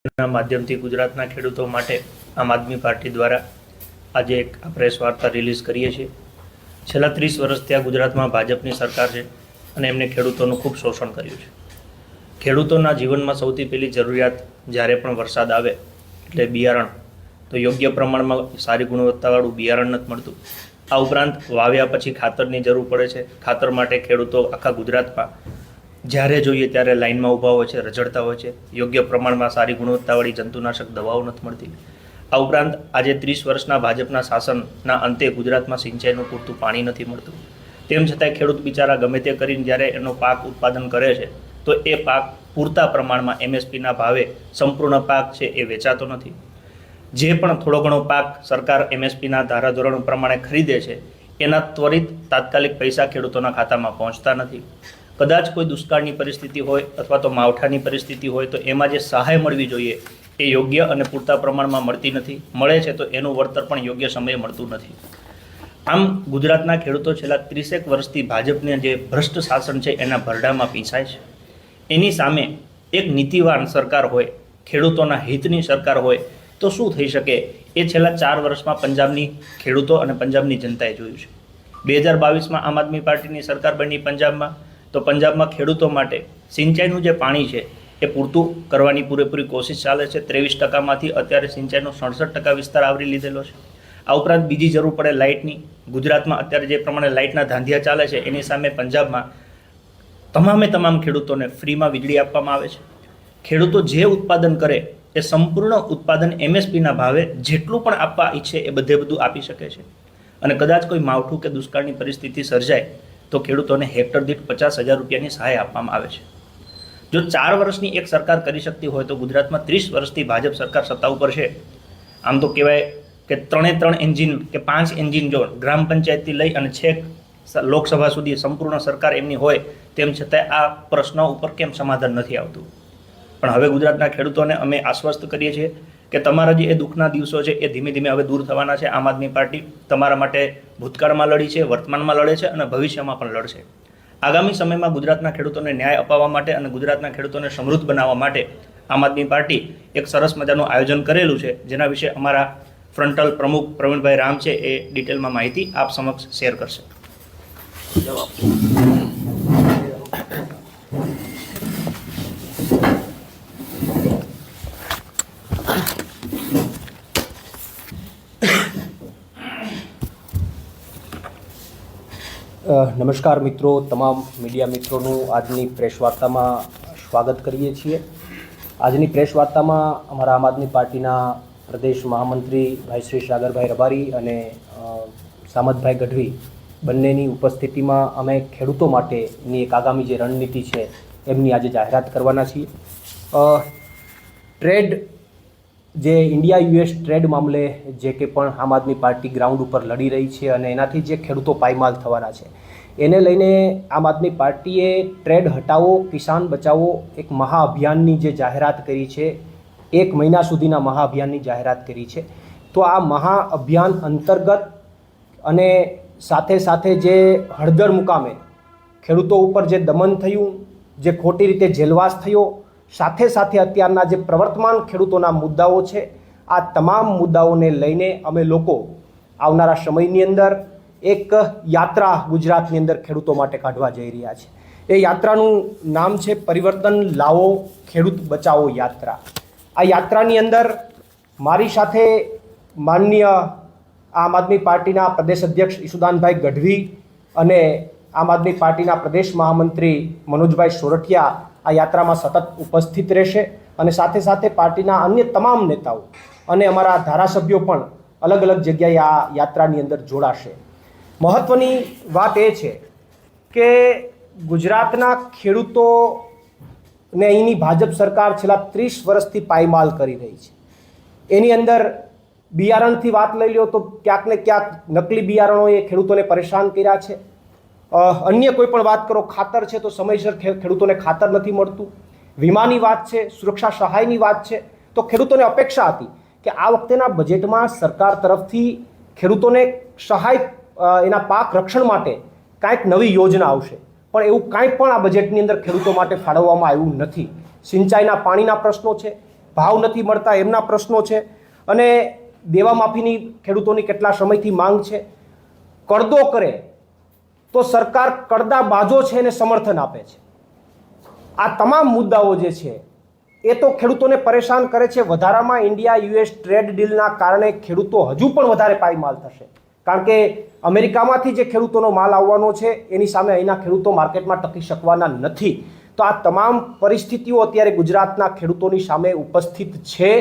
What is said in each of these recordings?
માધ્યમથી ગુજરાતના ખેડૂતો માટે આમ આદમી પાર્ટી દ્વારા આજે એક પ્રેસ વાર્તા રિલીઝ કરીએ છીએ। છેલ્લા 30 વર્ષથી આ ગુજરાતમાં ભાજપની સરકાર છે અને એમને ખેડૂતોનું ખૂબ શોષણ કર્યું છે। ખેડૂતોના જીવનમાં સૌથી પહેલી જરૂરિયાત જ્યારે પણ વરસાદ આવે એટલે બિયારણ, તો યોગ્ય પ્રમાણમાં સારી ગુણવત્તાવાળું બિયારણ નથી મળતું। આ ઉપરાંત વાવ્યા પછી ખાતરની જરૂર પડે છે। ખાતર માટે ખેડૂતો આખા ગુજરાતમાં જ્યારે જોઈએ ત્યારે લાઇનમાં ઊભા હોય છે, રઝળતા હોય છે। યોગ્ય પ્રમાણમાં સારી ગુણવત્તાવાળી જંતુનાશક દવાઓ નથી મળતી। આ ઉપરાંત આજે 30 વર્ષના ભાજપના શાસનના અંતે ગુજરાતમાં સિંચાઈનું પૂરતું પાણી નથી મળતું। તેમ છતાંય ખેડૂત બિચારા ગમે તે કરીને જ્યારે એનો પાક ઉત્પાદન કરે છે તો એ પાક પૂરતા પ્રમાણમાં MSPના ભાવે સંપૂર્ણ પાક છે એ વેચાતો નથી। જે પણ થોડો ઘણો પાક સરકાર MSPના ધારાધોરણો પ્રમાણે ખરીદે છે એના ત્વરિત તાત્કાલિક પૈસા ખેડૂતોના ખાતામાં પહોંચતા નથી। કદાચ કોઈ દુષ્કાળની પરિસ્થિતિ હોય અથવા તો માવઠાની પરિસ્થિતિ હોય તો એમાં જે સહાય મળવી જોઈએ એ યોગ્ય અને પૂરતા પ્રમાણમાં મળતી નથી। મળે છે તો એનું વળતર પણ યોગ્ય સમયે મળતું નથી। આમ ગુજરાતના ખેડૂતો છેલ્લા 30 વર્ષથી ભાજપને જે ભ્રષ્ટ શાસન છે એના ભરડામાં પીસાય છે। એની સામે એક નીતિવાન સરકાર હોય, ખેડૂતોના હિતની સરકાર હોય તો શું થઈ શકે એ છેલ્લા 4 વર્ષમાં પંજાબની ખેડૂતો અને પંજાબની જનતાએ જોયું છે। 2022માં આમ આદમી પાર્ટીની સરકાર બની પંજાબમાં, તો પંજાબમાં ખેડૂતો માટે સિંચાઈનું જે પાણી છે એ પૂરતું કરવાની પૂરેપૂરી કોશિશ ચાલે છે। 23%માંથી અત્યારે સિંચાઈનો 67% વિસ્તાર આવરી લીધેલો છે। આ ઉપરાંત બીજી જરૂર પડે લાઇટની। ગુજરાતમાં અત્યારે જે પ્રમાણે લાઇટના ધાંધિયા ચાલે છે એની સામે પંજાબમાં તમામ ખેડૂતોને ફ્રીમાં વીજળી આપવામાં આવે છે। ખેડૂતો જે ઉત્પાદન કરે એ સંપૂર્ણ ઉત્પાદન MSPના ભાવે જેટલું પણ આપવા ઈચ્છે એ બધું આપી શકે છે। અને કદાચ કોઈ માવઠું કે દુષ્કાળની પરિસ્થિતિ સર્જાય તો ખેડૂતોને હેક્ટર દીઠ 50,000 રૂપિયાની સહાય આપવામાં આવે છે। જો 4 વર્ષની એક સરકાર કરી શકતી હોય તો ગુજરાતમાં 30 વર્ષથી ભાજપ સરકાર સત્તા ઉપર છે। આમ તો કહેવાય કે 3 એન્જિન કે 5 એન્જિન જો ગ્રામ પંચાયતથી લઈ અને છેક લોકસભા સુધી સંપૂર્ણ સરકાર એમની હોય, તેમ છતાંય આ પ્રશ્નો ઉપર કેમ સમાધાન નથી આવતું। પણ હવે ગુજરાતના ખેડૂતોને અમે આશ્વસ્ત કરીએ છીએ કે તમારા જે એ દુઃખના દિવસો છે એ ધીમે ધીમે હવે દૂર થવાના છે। આમ આદમી પાર્ટી તમારા માટે ભૂતકાળમાં લડી છે, વર્તમાનમાં લડે છે અને ભવિષ્યમાં પણ લડશે। આગામી સમયમાં ગુજરાતના ખેડૂતોને ન્યાય અપાવવા માટે અને ગુજરાતના ખેડૂતોને સમૃદ્ધ બનાવવા માટે આમ આદમી પાર્ટી એક સરસ મજાનું આયોજન કરેલું છે, જેના વિશે અમારા ફ્રન્ટલ પ્રમુખ પ્રવીણભાઈ રામ છે એ ડિટેલમાં માહિતી આપ સમક્ષ શેર કરશે। નમસ્કાર મિત્રો, તમામ મીડિયા મિત્રોનું આજની પ્રેસ વાર્તામાં સ્વાગત કરીએ છીએ। આજની પ્રેસ વાર્તામાં અમારા આમ આદમી પાર્ટીના પ્રદેશ મહામંત્રી ભાઈ શ્રી સાગરભાઈ રબારી અને સામતભાઈ ગઢવી બંનેની ઉપસ્થિતિમાં અમે ખેડૂતો માટેની એક આગામી જે રણનીતિ છે એમની આજે જાહેરાત કરવાના છીએ। ટ્રેડ જે ઇન્ડિયા US ટ્રેડ મામલે જે કે પણ આમ આદમી પાર્ટી ગ્રાઉન્ડ ઉપર લડી રહી છે અને એનાથી જે ખેડૂતો પાયમાલ થવાના છે એને લઈને આમ આદમી પાર્ટીએ ટ્રેડ હટાવો કિસાન બચાવો એક મહાઅભિયાનની જે જાહેરાત કરી છે, 1 મહિના સુધીના મહાઅભિયાનની જાહેરાત કરી છે। તો આ મહાઅભિયાન અંતર્ગત અને સાથે જે હળદર મુકામે ખેડૂતો ઉપર જે દમન થયું, જે ખોટી રીતે જેલવાસ થયો, સાથે અત્યારના જે પ્રવર્તમાન ખેડૂતોના મુદ્દાઓ છે, આ તમામ મુદ્દાઓને લઈને અમે લોકો આવનારા સમયની અંદર એક યાત્રા ગુજરાતની અંદર ખેડૂતો માટે કાઢવા જઈ રહ્યા છે। એ યાત્રાનું નામ છે પરિવર્તન લાવો ખેડૂત બચાવો યાત્રા। આ યાત્રાની અંદર મારી સાથે માનનીય આમ આદમી પાર્ટીના પ્રદેશ અધ્યક્ષ ઈશુદાનભાઈ ગઢવી અને આમ આદમી પાર્ટીના પ્રદેશ મહામંત્રી મનોજભાઈ સોરઠિયા આ યાત્રામાં સતત ઉપસ્થિત રહેશે અને સાથે પાર્ટીના અન્ય તમામ નેતાઓ અને અમારા ધારાસભ્યો પણ અલગ જગ્યાએ આ યાત્રાની અંદર જોડાશે। મહત્વની વાત એ છે કે ગુજરાતના ખેડૂતોને અહીંની ભાજપ સરકાર છેલ્લા 30 વર્ષથી પાયમાલ કરી રહી છે। એની અંદર બિયારણથી વાત લઈ લો તો ક્યાંક ને ક્યાંક નકલી બિયારણોએ ખેડૂતોને પરેશાન કર્યા છે। અન્ય કોઈ પણ વાત કરો, ખાતર છે તો સમયસર ખેડૂતોને ખાતર નથી મળતું। વીમાની વાત છે, સુરક્ષા સહાયની વાત છે, તો ખેડૂતોને અપેક્ષા હતી કે આ વખતેના બજેટમાં સરકાર તરફથી ખેડૂતોને સહાય એના પાક રક્ષણ માટે કાંઈક નવી યોજના આવશે, પણ એવું કાંઈ પણ આ બજેટની અંદર ખેડૂતો માટે ફાળવવામાં આવ્યું નથી। સિંચાઈના પાણીના પ્રશ્નો છે, ભાવ નથી મળતા એમના પ્રશ્નો છે, અને દેવા માફીની ખેડૂતોની કેટલા સમયથી માંગ છે. કરદો કરે તો સરકાર કરદા બાજો છે એને સમર્થન આપે છે. આ તમામ મુદ્દાઓ જે છે એ તો ખેડૂતોને પરેશાન કરે છે. વધારામાં ઇન્ડિયા યુએસ ટ્રેડ ડીલના કારણે ખેડૂતો હજુ પણ વધારે પાયમાલ થશે, કારણ કે અમેરિકામાંથી જે ખેડૂતોનો માલ આવવાનો છે એની સામે અહીંના ખેડૂતો માર્કેટમાં ટકી શકવાના નથી. તો આ તમામ પરિસ્થિતિઓ અત્યારે ગુજરાતના ખેડૂતોની સામે ઉપસ્થિત છે.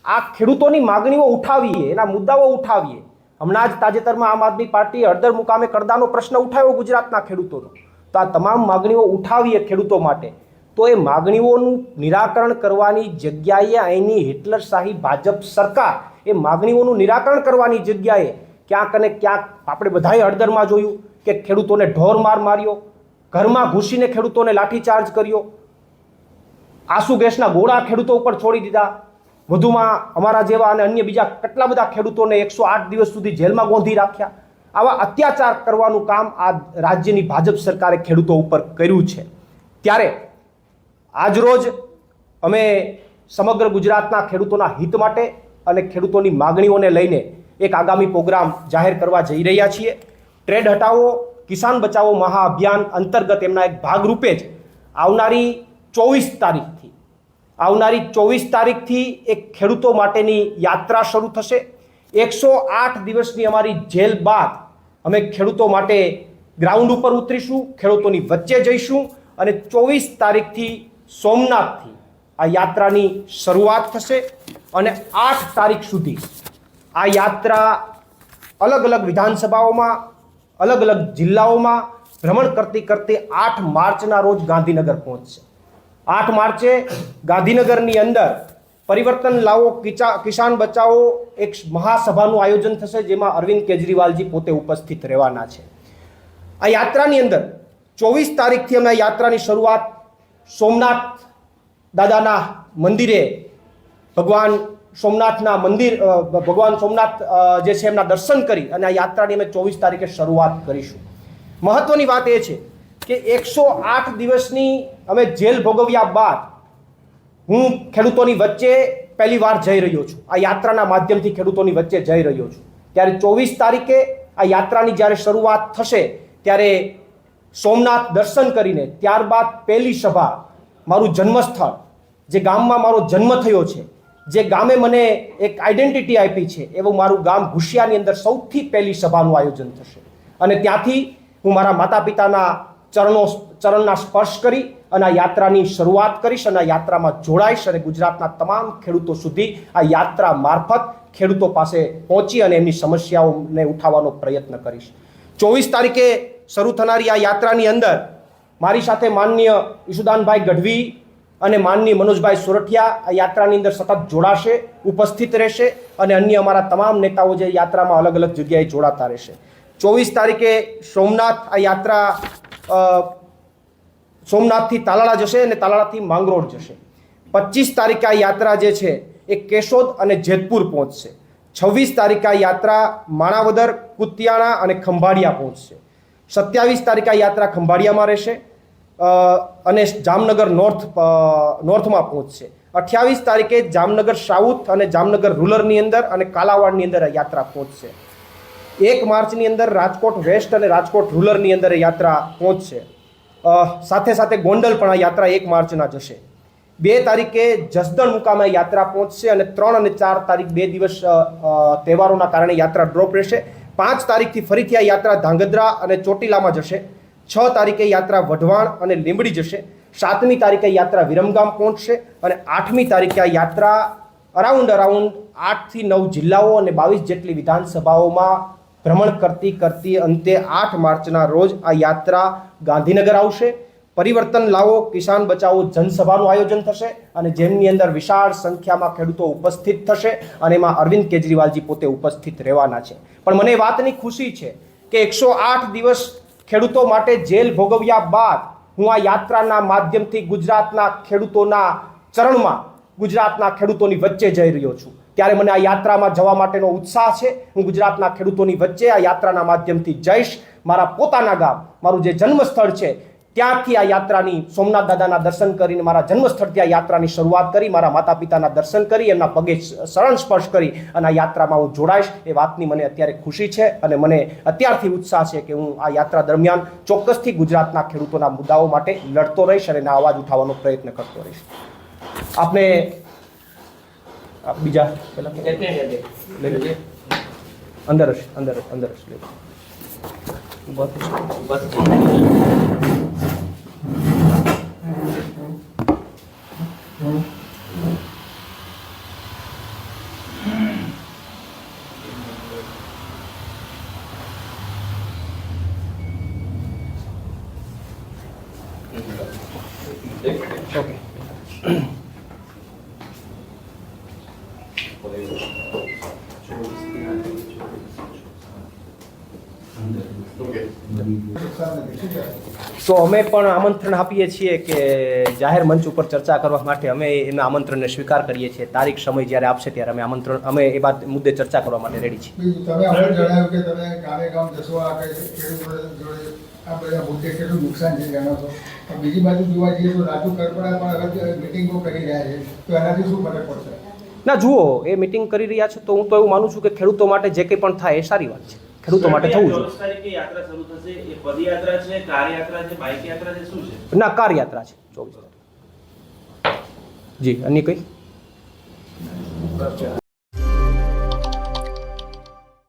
આ ખેડૂતોની માગણીઓ ઉઠાવીએ, એના મુદ્દાઓ ઉઠાવીએ. હમણાં જ તાજેતરમાં આમ આદમી પાર્ટીએ હળદર મુકામે કરદાનો પ્રશ્ન ઉઠાવ્યો ગુજરાતના ખેડૂતોનો. તો આ તમામ માગણીઓ ઉઠાવીએ ખેડૂતો માટે, તો એ માગણીઓનું નિરાકરણ કરવાની જગ્યાએ અહીંની હિટલરશાહી ભાજપ સરકાર એ માગણીઓનું નિરાકરણ કરવાની જગ્યાએ ક્યાંક અને ક્યાંક આપણે બધાએ હળદરમાં જોયું કે ખેડૂતોને ઢોર માર માર્યો, ઘરમાં ઘૂસીને ખેડૂતોને લાઠીચાર્જ કર્યો, આંસુ ગેસના ગોળા ખેડૂતો ઉપર છોડી દીધા. વધુમાં અમારા જેવા અને અન્ય બીજા કેટલા બધા ખેડૂતોને 108 દિવસ સુધી જેલમાં ગોંધી રાખ્યા. આવા અત્યાચાર કરવાનું કામ આ રાજ્યની ભાજપ સરકારે ખેડૂતો ઉપર કર્યું છે. ત્યારે આજરોજ અમે સમગ્ર ગુજરાતના ખેડૂતોના હિત માટે અને ખેડૂતોની માગણીઓને લઈને એક આગામી પ્રોગ્રામ જાહેર કરવા જઈ રહ્યા છીએ. ટ્રેડ હટાવો કિસાન બચાવો મહાઅભિયાન અંતર્ગત એમના એક ભાગરૂપે જ આવનારી 24 તારીખથી એક ખેડૂતો માટેની યાત્રા શરૂ થશે. 108 દિવસની અમારી જેલ બાદ અમે ખેડૂતો માટે ગ્રાઉન્ડ ઉપર ઉતરીશું, ખેડૂતોની વચ્ચે જઈશું, અને 24 તારીખથી સોમનાથથી આ યાત્રાની શરૂઆત થશે અને 8 તારીખ સુધી આ યાત્રા અલગ અલગ વિધાનસભાઓમાં, અલગ અલગ જિલ્લાઓમાં ભ્રમણ કરતી કરતી 8 માર્ચના રોજ ગાંધીનગર પહોંચશે. 8 માર્ચે ગાંધીનગરની અંદર પરિવર્તન લાવો કિસાન બચાવો એક મહાસભાનું આયોજન થશે, જેમાં અરવિંદ કેજરીવાલજી પોતે ઉપસ્થિત રહેવાના છે. આ યાત્રાની અંદર 24 તારીખથી અમે યાત્રાની શરૂઆત સોમનાથ દાદાના મંદિરે ભગવાન સોમનાથ જે છે એમના દર્શન કરી અને આ યાત્રાની અમે 24 તારીખે શરૂઆત કરીશું. મહત્વની વાત એ છે કે 108 દિવસની અમે જેલ ભોગવ્યા બાદ હું ખેડૂતોની વચ્ચે પહેલી વાર જઈ રહ્યો છું. આ યાત્રાના માધ્યમથી ખેડૂતોની વચ્ચે જઈ રહ્યો છું. ત્યારે 24 તારીખે આ યાત્રાની જ્યારે શરૂઆત થશે ત્યારે સોમનાથ દર્શન કરીને ત્યારબાદ પહેલી સભા મારું જન્મસ્થળ, જે ગામમાં મારો જન્મ થયો છે, જે ગામે મને એક આઈડેન્ટિટી આપી છે, એવું મારું ગામ ઘુશિયાની અંદર સૌથી પહેલી સભાનું આયોજન થશે. અને ત્યાંથી હું મારા માતા પિતાના ચરણના સ્પર્શ કરી અને આ યાત્રાની શરૂઆત કરીશ અને આ યાત્રામાં જોડાઈશ અને ગુજરાતના તમામ ખેડૂતો સુધી આ યાત્રા મારફત ખેડૂતો પાસે પહોંચી અને એમની સમસ્યાઓને ઉઠાવવાનો પ્રયત્ન કરીશ. 24 તારીખે શરૂ થનારી આ યાત્રાની અંદર મારી સાથે માનનીય ઈશુદાનભાઈ ગઢવી અને માનનીય મનોજભાઈ સોરઠિયા આ યાત્રાની અંદર સતત જોડાશે, ઉપસ્થિત રહેશે, અને અન્ય અમારા તમામ નેતાઓ જે યાત્રામાં અલગ અલગ જગ્યાએ જોડાતા રહેશે. 24 તારીખે સોમનાથ આ યાત્રા સોમનાથથી તાલાળા જશે અને તાલાળાથી માંગરોળ જશે. 25 તારીખે આ યાત્રા જે છે એ કેશોદ અને જેતપુર પહોંચશે. 26 તારીખે આ યાત્રા માણાવદર, કુતિયાણા અને ખંભાળિયા પહોંચશે. 27 તારીખે આ યાત્રા ખંભાળિયામાં રહેશે અને જામનગર નોર્થમાં પહોંચશે. 28 તારીખે જામનગર સાઉથ અને જામનગર રૂરલની અંદર અને કાલાવાડની અંદર આ યાત્રા પહોંચશે. 1 માર્ચની અંદર રાજકોટ વેસ્ટ અને રાજકોટ રૂરલની અંદર યાત્રા પહોંચશે. સાથે સાથે ગોંડલ પણ આ યાત્રા 1 માર્ચના જશે. 2 તારીખે જસદણ મુકામે યાત્રા પહોંચશે અને 3 અને 4 તારીખ 2 દિવસ તહેવારોના કારણે યાત્રા ડ્રોપ રહેશે. 5 તારીખથી ફરીથી આ યાત્રા ધાંગધ્રા અને ચોટીલામાં જશે. 6 તારીખે યાત્રા વઢવાણ અને લીંબડી જશે. 7મી તારીખે યાત્રા વિરમગામ પહોંચશે અને 8મી તારીખે આ યાત્રા અરાઉન્ડ 8 થી 9 જિલ્લાઓ અને 22 જેટલી વિધાનસભાઓમાં ભ્રમણ કરતી અંતે 8 માર્ચના રોજ આ યાત્રા ગાંધીનગર આવશે. પરિવર્તન લાવો કિસાન બચાવો જનસભાનું આયોજન થશે અને જેમની અંદર વિશાળ સંખ્યામાં ખેડૂતો ઉપસ્થિત થશે અને એમાં અરવિંદ કેજરીવાલજી પોતે ઉપસ્થિત રહેવાના છે. પણ મને વાતની ખુશી છે કે 108 દિવસ ખેડૂતો માટે જેલ ભોગવ્યા બાદ હું આ યાત્રાના માધ્યમથી ગુજરાતના ખેડૂતોના ચરણમાં, ગુજરાતના ખેડૂતોની વચ્ચે જઈ રહ્યો છું. ત્યારે મને આ યાત્રામાં જવા માટેનો ઉત્સાહ છે. હું ગુજરાતના ખેડૂતોની વચ્ચે આ યાત્રાના માધ્યમથી જઈશ. મારા પોતાના ગામ, મારું જે જન્મસ્થળ છે ત્યાંથી આ યાત્રાની સોમનાથ દાદાના દર્શન કરીને મારા જન્મસ્થળથી આ યાત્રાની શરૂઆત કરી, મારા માતા પિતાના દર્શન કરી, એમના પગે શરણ સ્પર્શ કરી અને આ યાત્રામાં હું જોડાઈશ એ વાતની મને અત્યારે ખુશી છે અને મને અત્યારથી ઉત્સાહ છે કે હું આ યાત્રા દરમિયાન ચોક્કસથી ગુજરાતના ખેડૂતોના મુદ્દાઓ માટે લડતો રહીશ અને એના અવાજ ઉઠાવવાનો પ્રયત્ન કરતો રહીશ. આપને બીજા પહેલા લઈ લેજે. અંદર જ લઈ લો. ઓકે. તો અમે પણ આમંત્રણ આપીએ છીએ કે જાહેર મંચ ઉપર ચર્ચા કરવા માટે અમે એના આમંત્રણને સ્વીકાર કરીએ છીએ. તારીખ સમય જ્યારે આપશે ત્યારે અમે એ વાત મુદ્દે ચર્ચા કરવા માટે રેડી છીએ. તમે આપણે જણાવ્યું કે તમે ગામે ગામ જશો, આ ખેડૂતો જોડે આ બધા મુદ્દે કેટલું નુકસાન છે જાણો છો. પણ બીજી બાજુ જોવા જઈએ તો રાજુ કરપડા પણ હવે મિટિંગો કરી રહ્યા છે, તો એનાથી શું ફરક પડશે? ના જુઓ, એ મિટિંગ કરી રહ્યા છે તો હું તો એવું માનું છું કે ખેડૂતો માટે જે કંઈ પણ થાય એ સારી વાત છે. ખેડૂતો માટે થવું જોઈએ. 24 તારીખે યાત્રા શરૂ થશે. એ પદયાત્રા છે, કાર યાત્રા છે, બાઇક યાત્રા છે, શું છે? ના, કાર યાત્રા છે 24 તારીખે. જી, અન્ય કંઈ?